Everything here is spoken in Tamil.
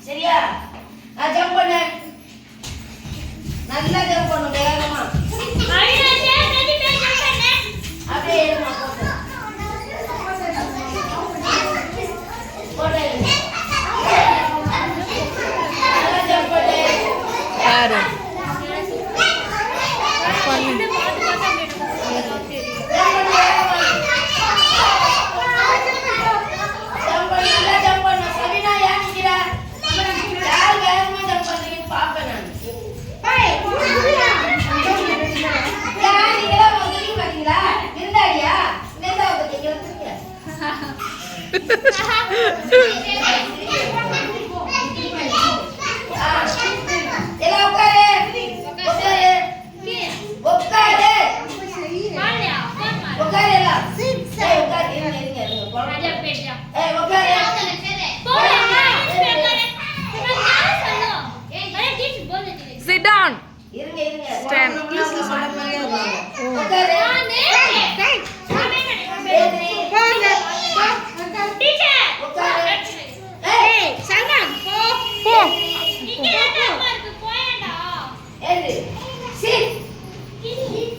சரியா? நான் ஜம்ப் பண்ணு. நல்லா ஜம்ப் பண்ணு வேகமா. அப்படியே ஏறுமா போட்டு. போடு. நல்லா ஜம்ப் பண்ணு. யாரு? Sit down. Stand.